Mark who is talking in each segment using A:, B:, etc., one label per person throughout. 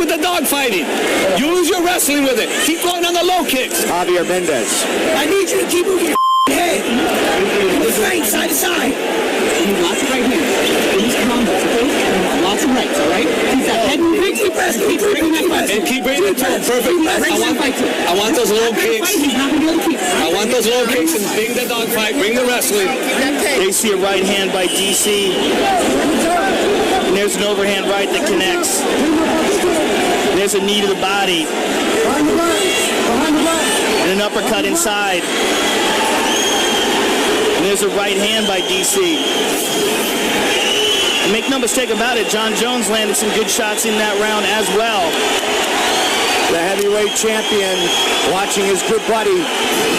A: with the dog fighting. Use your wrestling with it. Keep going on the low kicks.
B: Javier Mendez.
A: I need you to keep moving your head. Move right side to side.
C: Lots of right hands. These combos, okay? Lots of rights, all right? Keep that head moving. Keep bringing that press.
A: And keep bringing it to it. Perfect. I want those low kicks. I want those low kicks and bring the dog fight. Bring the wrestling.
D: They see a right hand by DC. And there's an overhand right that connects. There's a knee to the body. And an uppercut inside. And there's a right hand by DC. And make no mistake about it, John Jones landed some good shots in that round as well.
B: The heavyweight champion watching his good buddy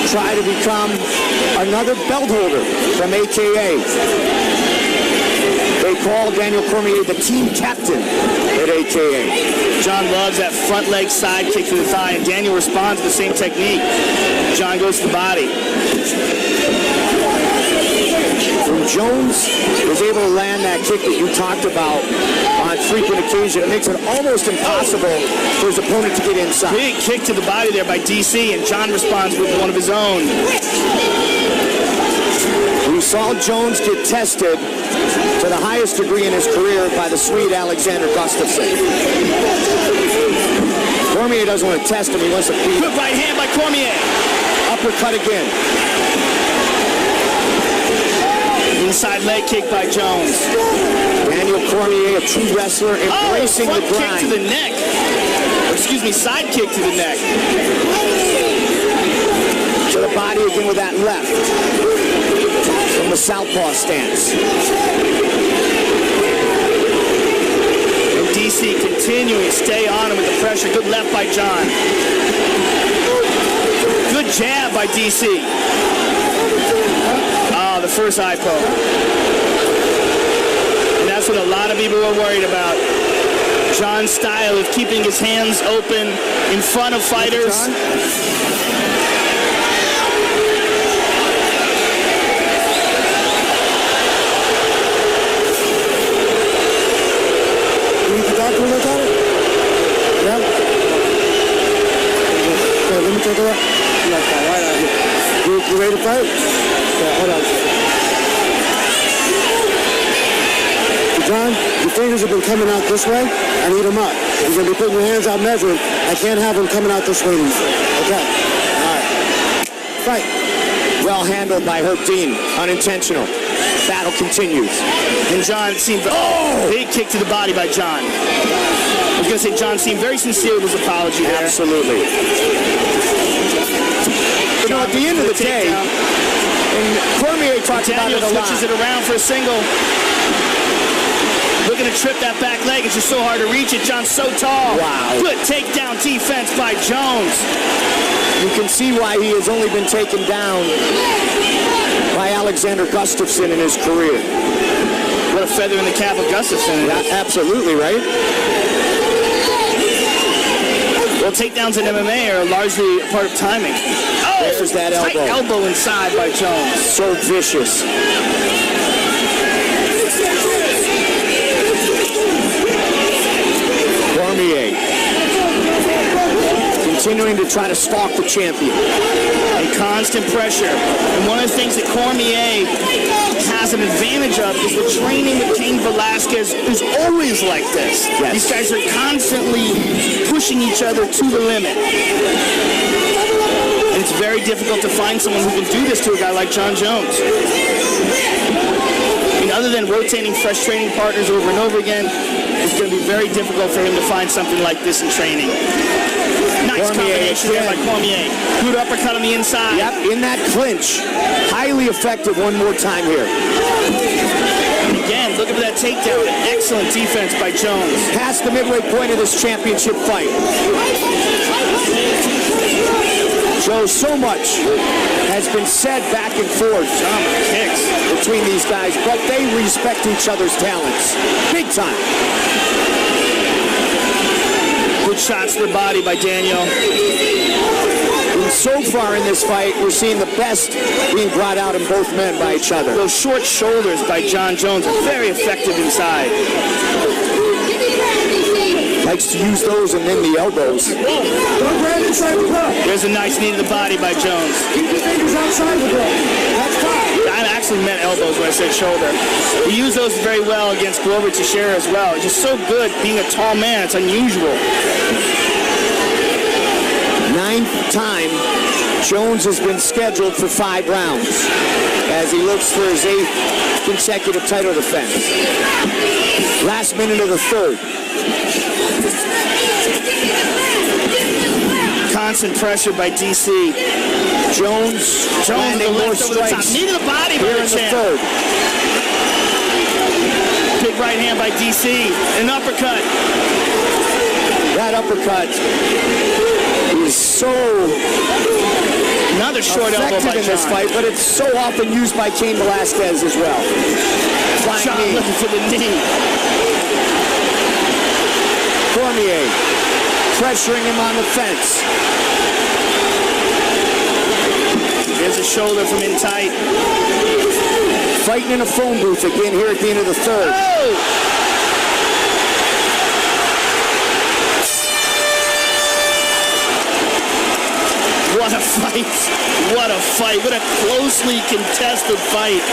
B: try to become another belt holder from AKA. They call Daniel Cormier the team captain at AKA.
D: John loves that front leg side kick to the thigh, and Daniel responds to the same technique. John goes to the body.
B: When Jones was able to land that kick that you talked about on frequent occasion, it makes it almost impossible for his opponent to get inside.
D: Big kick to the body there by DC, and John responds with one of his own.
B: We saw Jones get tested to the highest degree in his career by the Swede Alexander Gustafsson. Cormier doesn't want to test him, he wants to beat him.
D: Good right hand by Cormier.
B: Uppercut again.
D: Inside leg kick by Jones.
B: Daniel Cormier, a true wrestler, embracing the grind.
D: Kick to the neck. Or, excuse me, side kick to the neck.
B: To the body again with that left. From the southpaw stance.
D: And DC continuing to stay on him with the pressure. Good left by John. Good jab by DC. The first eye poke. And that's what a lot of people are worried about. John's style of keeping his hands open in front of fighters.
B: You need the doctor to look at it? Yeah? Okay, let me take a look. You ready to fight? Yeah, hold on. John, your fingers have been coming out this way. I need them up. If you're going to be putting your hands out measuring, I can't have them coming out this way anymore. Okay. All right. Fight. Well handled by Herb Dean. Unintentional. Battle continues.
D: And John seemed... Big kick to the body by John. I was going to say John seemed very sincere with his apology there.
B: Absolutely. You know, at the end of the day, and Cormier talked about it a lot.
D: Switches it around for a single. Looking to trip that back leg. It's just so hard to reach it. John's so tall.
B: Wow.
D: Good takedown defense by Jones.
B: You can see why he has only been taken down by Alexander Gustafsson in his career.
D: What a feather in the cap of Gustafsson.
B: Yeah, absolutely, right?
D: Well, takedowns in MMA are largely a part of timing.
B: There's that elbow.
D: Tight elbow inside by Jones.
B: So vicious. Cormier continuing to try to stalk the champion.
D: And constant pressure. And one of the things that Cormier has an advantage of is the training with Cain Velasquez is always like this.
B: Yes.
D: These guys are constantly pushing each other to the limit. And it's very difficult to find someone who can do this to a guy like John Jones. I mean, other than rotating fresh training partners over and over again, it's going to be very difficult for him to find something like this in training. Nice combination there by Cormier. Good uppercut on the inside.
B: Yep, in that clinch. Highly effective one more time here.
D: And again, look at that takedown. Excellent defense by Jones.
B: Past the midway point of this championship fight. So much has been said back and forth
D: kicks
B: between these guys, but they respect each other's talents. Big time.
D: Good shots to the body by Daniel.
B: And so far in this fight, we're seeing the best being brought out in both men by each other.
D: Those short shoulders by John Jones are very effective inside.
E: Likes to use those and then the elbows.
D: There's a nice knee to the body by Jones.
B: Keep your fingers outside the grip. That's fine.
D: I actually meant elbows when I said shoulder. He used those very well against Glover Teixeira as well. It's just so good being a tall man. It's unusual.
E: 9th time Jones has been scheduled for 5 rounds as he looks for his 8th consecutive title defense. Last minute of the 3rd.
D: Constant pressure by DC.
E: Jones landing more strikes
D: Knee to the body by
E: here
D: the
E: in the
D: champ.
E: 3rd.
D: Big right hand by DC. An uppercut.
E: That uppercut is so
D: Another short elbow
E: effective
D: by
E: in this
D: John.
E: fight, but it's so often used by Cain Velasquez as well. Flying
D: John
E: knee.
D: looking for the knee.
E: Cormier pressuring him on the fence.
D: There's a shoulder from in tight.
E: Fighting in a phone booth again here at the end of the 3rd.
D: Oh! What a fight. What a fight. What a closely contested fight.